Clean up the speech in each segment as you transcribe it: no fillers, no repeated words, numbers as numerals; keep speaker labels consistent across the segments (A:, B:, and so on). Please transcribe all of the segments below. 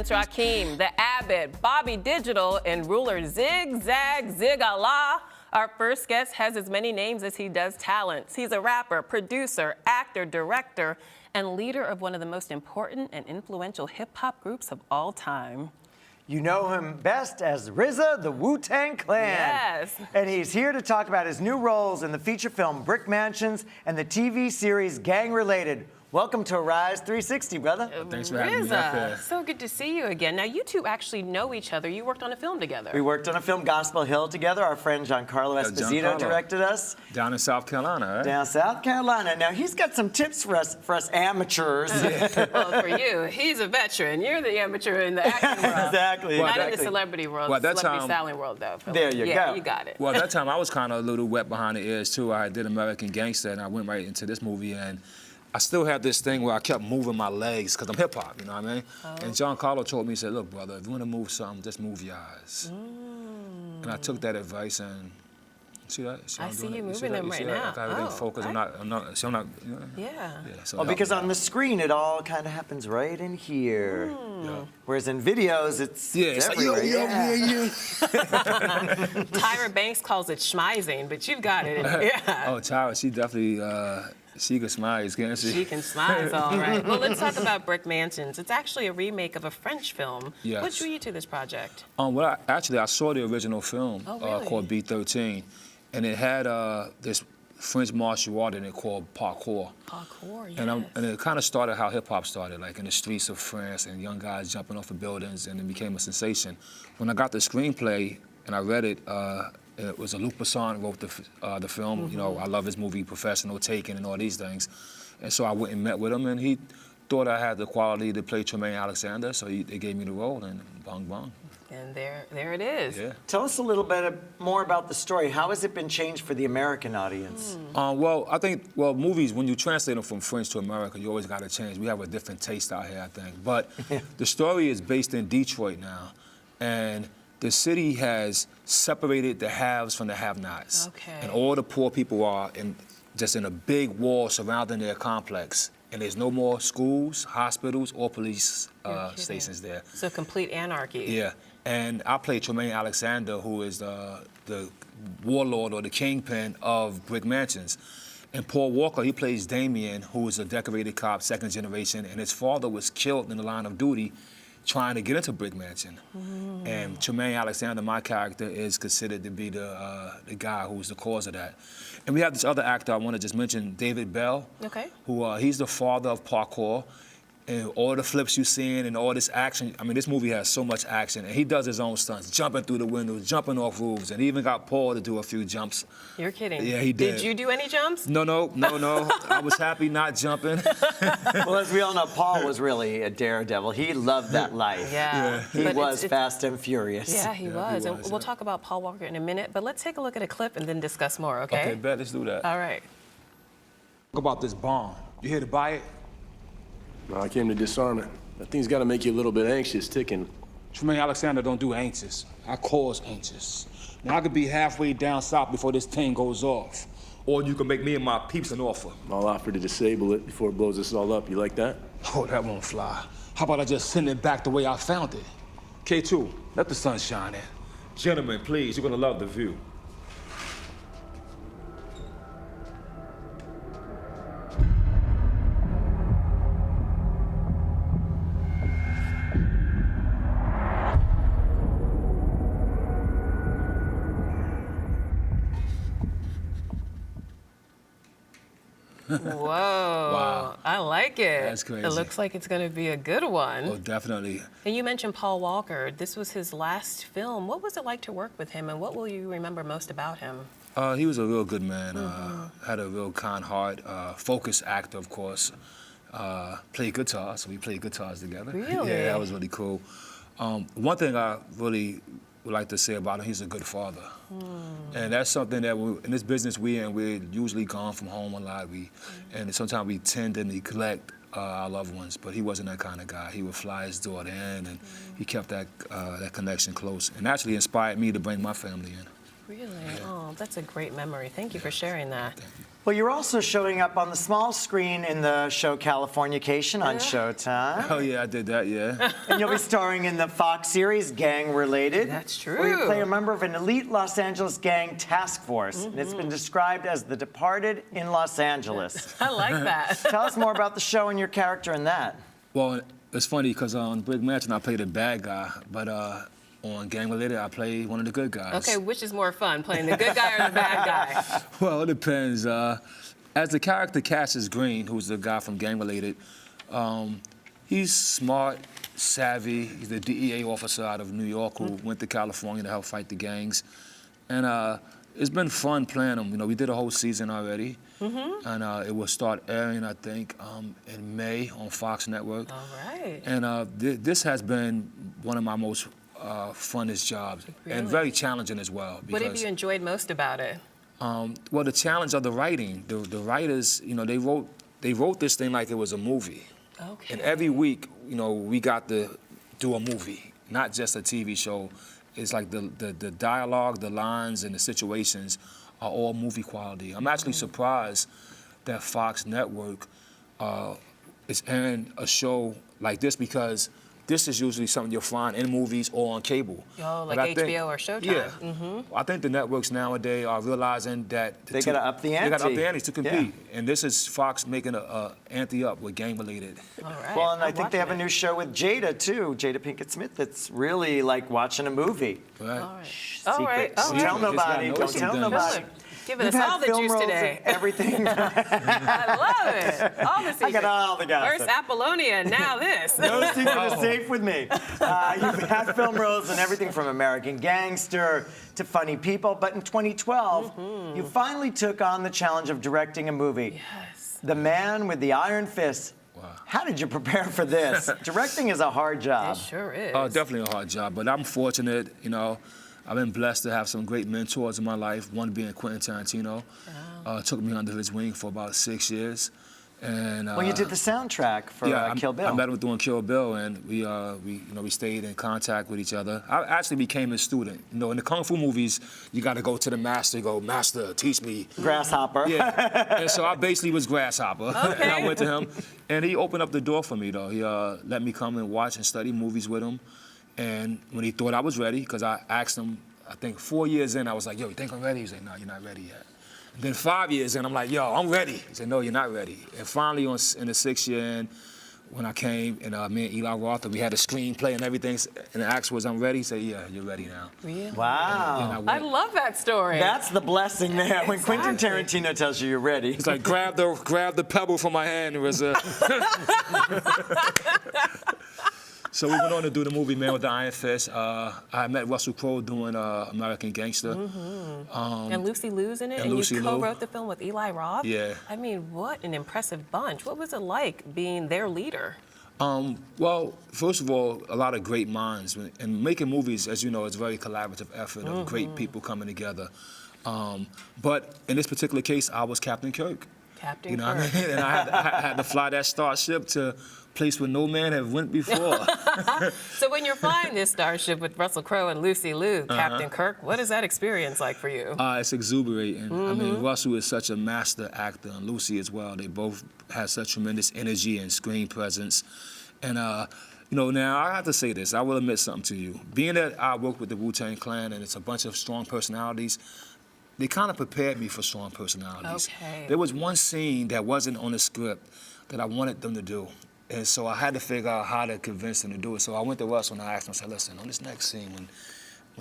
A: Prince Rakeem, The Abbot, Bobby Digital, and ruler Zig Zag Zig-Allah. Our first guest has as many names as he does talents. He's a rapper, producer, actor, director, and leader of one of the most important and influential hip-hop groups of all time.
B: You know him best as RZA, the Wu-Tang Clan.
A: Yes.
B: And he's here to talk about his new roles in the feature film Brick Mansions and the TV series Gang Related. Welcome to Rise 360, brother.
C: Thanks for having me up here.
A: So good to see you again. Now, you two actually know each other. You worked on a film together.
B: We worked on a film, Gospel Hill, together. Our friend Giancarlo Esposito directed us.
C: Down in South Carolina, right?
B: Down South Carolina. Now, he's got some tips for us amateurs.
A: Well, for you, he's a veteran. You're the amateur in the acting world.
B: Exactly.
A: Not in the celebrity world, celebrity styling world, though.
B: There you go.
A: Yeah, you got it.
C: Well, at that time, I was kind of a little wet behind the ears, too. I did American Gangster, and I went right into this movie, and I still have this thing where I kept moving my legs because I'm hip-hop, you know what I mean? Oh. And Giancarlo told me, he said, look, brother, if you want to move something, just move your eyes. And I took that advice and, see that?
A: I see you moving them right now.
C: I got everything focused. I'm not, you know?
A: Yeah.
C: So
B: because on the screen, it all kind of happens right in here. Yeah. Whereas in videos, it's everywhere.
A: Tyra Banks calls it schmizing, but you've got it. Yeah.
C: Oh, Tyra, she definitely, she can smize, can't she?
A: She can smize, all right. Well, let's talk about Brick Mansions. It's actually a remake of a French film.
C: Yes.
A: What drew you to this project?
C: Well, actually, I saw the original film called B-13, and it had this French martial art in it called parkour.
A: Parkour, yes.
C: And it kind of started how hip-hop started, like in the streets of France and young guys jumping off of buildings, and it became a sensation. When I got the screenplay and I read it, it was Luc Besson wrote the film. You know, I love his movie Professional, Taken, and all these things. And so I went and met with him, and he thought I had the quality to play Tremaine Alexander, so they gave me the role, and bang, bang.
A: And there it is.
B: Yeah. Tell us a little bit more about the story. How has it been changed for the American audience?
C: Well, I think, movies, when you translate them from French to American, you always got to change. We have a different taste out here, I think. But the story is based in Detroit now, and the city has separated the haves from the have-nots.
A: Okay.
C: And all the poor people are just in a big wall surrounding their complex. And there's no more schools, hospitals, or police stations there.
A: So complete anarchy.
C: Yeah. And I play Tremaine Alexander, who is the warlord or the kingpin of Brick Mansions. And Paul Walker, he plays Damien, who is a decorated cop, second generation, and his father was killed in the line of duty trying to get into Brick Mansion. And Tremaine Alexander, my character, is considered to be the guy who's the cause of that. And we have this other actor I want to just mention, David Bell, who he's the father of parkour. And all the flips you're seeing and all this action, I mean, this movie has so much action, and he does his own stunts, jumping through the windows, jumping off roofs, and he even got Paul to do a few jumps.
A: You're kidding.
C: Yeah, he did.
A: Did you do any jumps?
C: No. I was happy not jumping.
B: Well, as we all know, Paul was really a daredevil. He loved that life.
A: Yeah.
B: He was fast and furious.
A: Yeah, he was. And we'll talk about Paul Walker in a minute, but let's take a look at a clip and then discuss more, okay?
C: Okay, bet, let's do that.
A: All right.
C: Talk about this bomb. You here to buy it?
D: No, I came to disarm it. That thing's got to make you a little bit anxious, ticking.
E: Tremaine Alexander don't do anxious. I cause anxious. Now, I could be halfway down south before this thing goes off.
C: Or you can make me and my peeps an offer.
D: I'll offer to disable it before it blows us all up. You like that?
E: Oh, that won't fly. How about I just send it back the way I found it? K2, let the sun shine in.
C: Gentlemen, please, you're gonna love the view.
A: Whoa. Wow. I like it.
C: That's crazy.
A: It looks like it's going to be a good one.
C: Oh, definitely.
A: And you mentioned Paul Walker. This was his last film. What was it like to work with him, and what will you remember most about him?
C: He was a real good man. Had a real kind heart. Focused actor, of course. Played guitar, so we played guitars together.
A: Really?
C: Yeah, that was really cool. One thing I really would like to say about him, he's a good father. And that's something that in this business we're usually gone from home a lot. And sometimes we tend to neglect our loved ones, but he wasn't that kind of guy. He would fly his daughter in, and he kept that connection close, and actually inspired me to bring my family in.
A: Really? Yeah. Oh, that's a great memory. Thank you for sharing that.
C: Thank you.
B: Well, you're also showing up on the small screen in the show Californication on Showtime.
C: Oh yeah, I did that. Yeah.
B: And you'll be starring in the Fox series Gang Related.
A: That's
B: Where you
A: true.
B: play a member of an elite Los Angeles gang task force. And it's been described as The Departed in Los Angeles.
A: I like that.
B: Tell us more about the show and your character in that.
C: Well, it's funny because on Big Mansion I played a bad guy, but on Gang Related I played one of the good guys.
A: Okay, which is more fun, playing the good guy or the bad guy?
C: Well, it depends. As the character Cassius Green, who's the guy from Gang Related, he's smart, savvy. He's the DEA officer out of New York who went to California to help fight the gangs. And it's been fun playing him. You know, we did a whole season already. And it will start airing, I think, in May on Fox Network.
A: All right.
C: And this has been one of my most funnest jobs, and
A: Really?
C: very challenging as well.
A: What have you enjoyed most about it?
C: Well, the challenge of the writing. The writers, you know, they wrote this thing like it was a movie.
A: Okay.
C: And every week, you know, we got to do a movie, not just a TV show. It's like the dialogue, the lines, and the situations are all movie quality. I'm actually surprised that Fox Network is airing a show like this because this is usually something you'll find in movies or on cable.
A: Oh, like
C: But I think-
A: HBO or Showtime.
C: Yeah. I think the networks nowadays are realizing that
B: They gotta up the
C: They got to up
B: ante.
C: the ante to compete, and this is Fox making a ante up with Gang Related.
A: All right.
B: Well, and I
A: I'm
B: think they have a
A: watching
B: new show with Jada, too, Jada Pinkett Smith, that's really like watching a movie.
C: Right?
A: it. All right.
B: Shh,
A: All
B: secret.
A: right.
B: Don't
A: All
B: tell
A: right.
B: nobody.
C: He's got
B: Don't
C: no
B: tell
C: secrets.
B: nobody.
A: Giving
B: You've
A: us
B: had
A: all the
B: film
A: juice
B: roles
A: today.
B: and everything.
A: I love it. All the secrets.
B: I got all the gossip.
A: First Apollonia, now this.
B: No secret is safe with me. You've had film roles and everything from American Gangster to Funny People, but in 2012, you finally took on the challenge of directing a movie.
A: Yes.
B: The Man with the Iron Fist.
C: Wow.
B: How did you prepare for this? Directing is a hard job.
A: It sure is.
C: Definitely a hard job, but I'm fortunate. You know, I've been blessed to have some great mentors in my life. One being Quentin Tarantino. Took me under his wing for about 6 years. And
B: Well, you did the soundtrack for Kill Bill.
C: I met him doing Kill Bill, and we stayed in contact with each other. I actually became his student. You know, in the kung fu movies, you got to go to the master. You go, master, teach me.
B: Grasshopper.
C: Yeah. And so I basically was Grasshopper,
A: Okay.
C: and I went to him, and he opened up the door for me. Though he let me come and watch and study movies with him, and when he thought I was ready, because I asked him, I think 4 years in, I was like, yo, you think I'm ready? He said, no, you're not ready yet. Then 5 years in, I'm like, yo, I'm ready. He said, no, you're not ready. And finally, in the 6th year in, when I came, and me and Eli Roth, we had a screenplay and everything, and the act was, I'm ready. He said, yeah, you're ready now.
A: Really?
B: Wow.
C: And I
A: I
C: went.
A: love that story.
B: That's the blessing there. When Quentin
A: Exactly.
B: Tarantino tells you you're ready.
C: It's like, grab the pebble from my hand. It was So we went on to do the movie Man with the Iron Fist. I met Russell Crowe doing American Gangster.
A: and Lucy Liu's in it,
C: and
A: and
C: Lucy
A: you
C: Liu.
A: co-wrote the film with Eli Roth.
C: Yeah.
A: I mean, what an impressive bunch. What was it like being their leader?
C: Well, first of all, a lot of great minds. And making movies, as you know, is a very collaborative effort of great people coming together. But in this particular case, I was Captain Kirk.
A: Captain
C: You know what
A: Kirk.
C: I mean? And I had to fly that starship to a place where no man had went before.
A: So when you're flying this starship with Russell Crowe and Lucy Liu, Captain Kirk, what is that experience like for you?
C: It's exuberating. I mean, Russell is such a master actor, and Lucy as well. They both have such tremendous energy and screen presence. And, you know, now I have to say this. I will admit something to you. Being that I work with the Wu-Tang Clan and it's a bunch of strong personalities, they kind of prepared me for strong personalities.
A: Okay.
C: There was one scene that wasn't on the script that I wanted them to do. And so I had to figure out how to convince them to do it. So I went to Russell and I asked him, I said, listen, on this next scene, when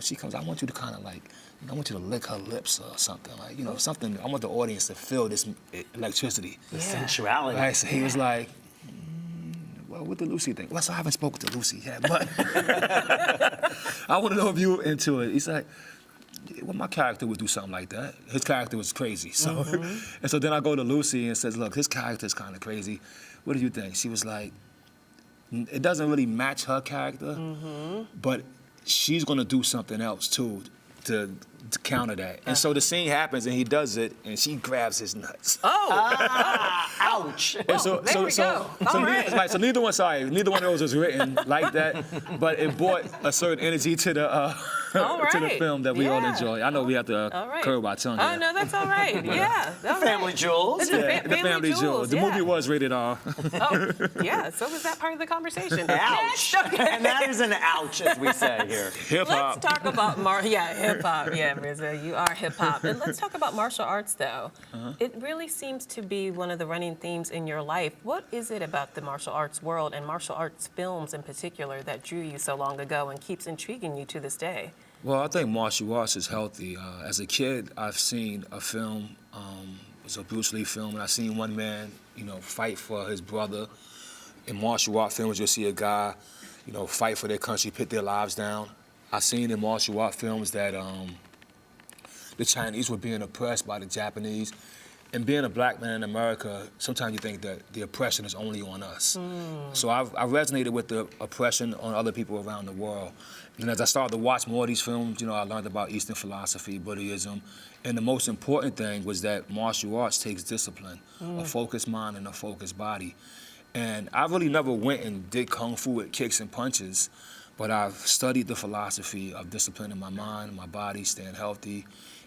C: she comes, I want you to kind of like, I want you to lick her lips or something. Like, you know, something, I want the audience to feel this electricity.
B: The sensuality.
C: Right, so he was like, well, what the Lucy thing? Well, so I haven't spoken to Lucy yet, but I want to know if you were into it. He's like, well, my character would do something like that. His character was crazy. So, and so then I go to Lucy and says, look, his character is kind of crazy. What do you think? She was like, it doesn't really match her character, but she's going to do something else, too, to counter that. And so the scene happens, and he does it, and she grabs his nuts.
B: Ouch.
C: And so,
A: there we go. All right.
C: so neither one of those was written like that, but it brought a certain energy to the
A: All right.
C: to the film that we all
A: Yeah.
C: enjoy. I know we have to
A: All right.
C: curb our tongue.
A: Oh,
C: here.
A: no, that's all right. Yeah. all right.
B: Family jewels.
A: It's a
C: Yeah, the Family Jewels. The
A: yeah.
C: movie was rated R.
A: Oh, yeah. So was that part of the conversation?
B: Ouch.
A: Next, okay.
B: And that is an ouch, as we say here.
C: Hip
A: Let's
C: hop.
A: talk about hip hop. Yeah, Rizza, you are hip hop. And let's talk about martial arts, though. It really seems to be one of the running themes in your life. What is it about the martial arts world and martial arts films in particular that drew you so long ago and keeps intriguing you to this day?
C: Well, I think martial arts is healthy. As a kid, I've seen a film. It was a Bruce Lee film, and I seen one man, fight for his brother. In martial art films, you'll see a guy, fight for their country, put their lives down. I seen in martial art films that the Chinese were being oppressed by the Japanese. And being a black man in America, sometimes you think that the oppression is only on us. So I resonated with the oppression on other people around the world. And as I started to watch more of these films, I learned about Eastern philosophy, Buddhism. And the most important thing was that martial arts takes discipline, a focused mind and a focused body. And I really never went and did kung fu with kicks and punches, but I've studied the philosophy of disciplining my mind, my body, staying healthy,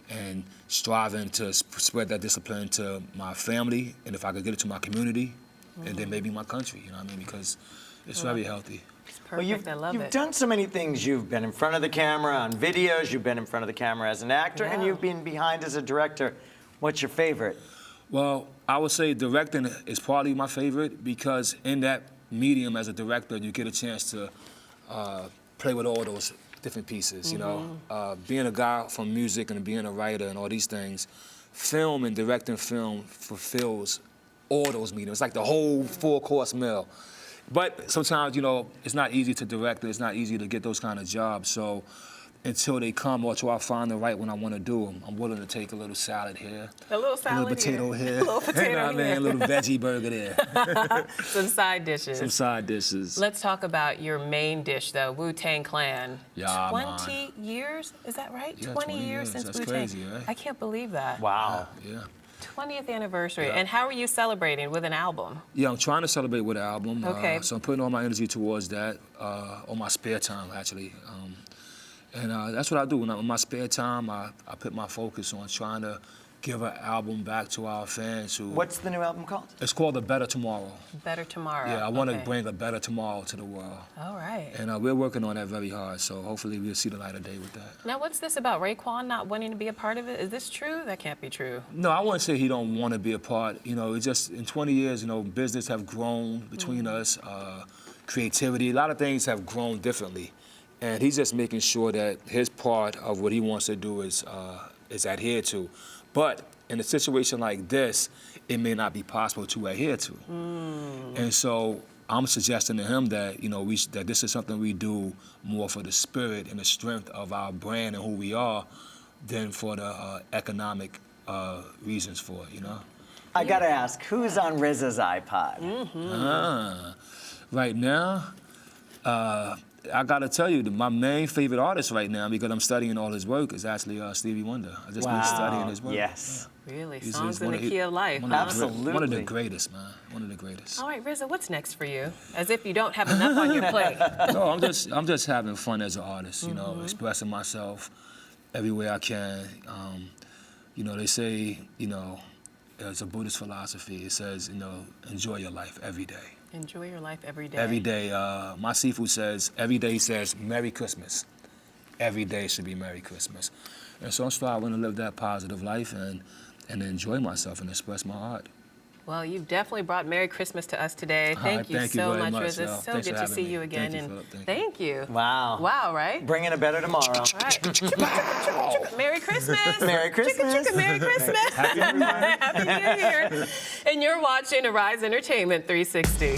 C: and striving to spread that discipline to my family, and if I could get it to my community, and then maybe my country, you know what I mean? Because it's very healthy.
A: It's perfect. I love
B: you've
A: it.
B: done so many things. You've been in front of the camera on videos, you've been in front of the camera as an actor, and
A: Yeah.
B: you've been behind as a director. What's your favorite?
C: Well, I would say directing is probably my favorite because in that medium as a director, you get a chance to play with all those different pieces, being a guy from music and being a writer and all these things, film and directing film fulfills all those mediums. It's like the whole full-course meal. But sometimes, it's not easy to direct, it's not easy to get those kind of jobs. So until they come or until I find the right one I want to do them, I'm willing to take a little salad here,
A: A little
C: a
A: salad
C: little potato here,
A: A little potato
C: you know what I mean?
A: here.
C: A little veggie burger there,
A: Some side dishes.
C: some side dishes.
A: Let's talk about your main dish, though, Wu-Tang Clan.
C: Yeah,
A: 20 years, is that right?
C: Yeah,
A: 20
C: 20
A: years
C: years.
A: since
C: That's
A: Wu-Tang.
C: crazy, right?
A: I can't believe that.
B: Wow.
C: Yeah.
A: 20th anniversary.
C: Yeah.
A: And how are you celebrating with an album?
C: Yeah, I'm trying to celebrate with an album.
A: Okay.
C: So I'm putting all my energy towards that, on my spare time, actually. And that's what I do. In my spare time, I put my focus on trying to give an album back to our fans who...
B: What's the new album called?
C: It's called A Better Tomorrow.
A: Better Tomorrow.
C: Yeah, I want to
A: Okay.
C: bring a better tomorrow to the world.
A: All right.
C: And we're working on that very hard, so hopefully we'll see the light of day with that.
A: Now, what's this about Raekwon not wanting to be a part of it? Is this true? That can't be true.
C: No, I wouldn't say he don't want to be a part. It's just in 20 years, business have grown between us, creativity, a lot of things have grown differently. And he's just making sure that his part of what he wants to do is adhered to. But in a situation like this, it may not be possible to adhere to. And so I'm suggesting to him that, that this is something we do more for the spirit and the strength of our brand and who we are than for the economic reasons for it,
B: I gotta ask, who's on Rizza's iPod?
C: Right now, I gotta tell you, my main favorite artist right now, because I'm studying all his work, is actually Stevie Wonder. I just been studying his work.
B: Yes.
A: Really?
C: He's
A: Songs in
C: one
A: the
C: of-
A: key of life.
C: One
A: huh?
C: of the
B: Absolutely.
C: one of the greatest, man. One of the greatest.
A: All right, Rizza, what's next for you? As if you don't have enough on your plate.
C: No, I'm just having fun as an artist, expressing myself every way I can. They say, it's a Buddhist philosophy. It says, enjoy your life every day.
A: Enjoy your life every day.
C: Every day, my seafood says, every day says, Merry Christmas. Every day should be Merry Christmas. And so I'm striving to live that positive life and enjoy myself and express my art.
A: Well, you've definitely brought Merry Christmas to us today.
C: right,
A: Thank you
C: thank you
A: so
C: very
A: much,
C: much,
A: Rizza.
C: y'all.
A: So
C: Thanks
A: good
C: for
A: to
C: having
A: see
C: me.
A: you again.
C: Thank you,
A: and
C: Philip.
A: thank you.
B: Wow.
A: Wow, right?
B: Bringing a better tomorrow.
A: All right. Merry Christmas.
B: Merry Christmas.
A: Chicka, chicka, Merry Christmas. Happy New Year. And you're watching Arise Entertainment 360.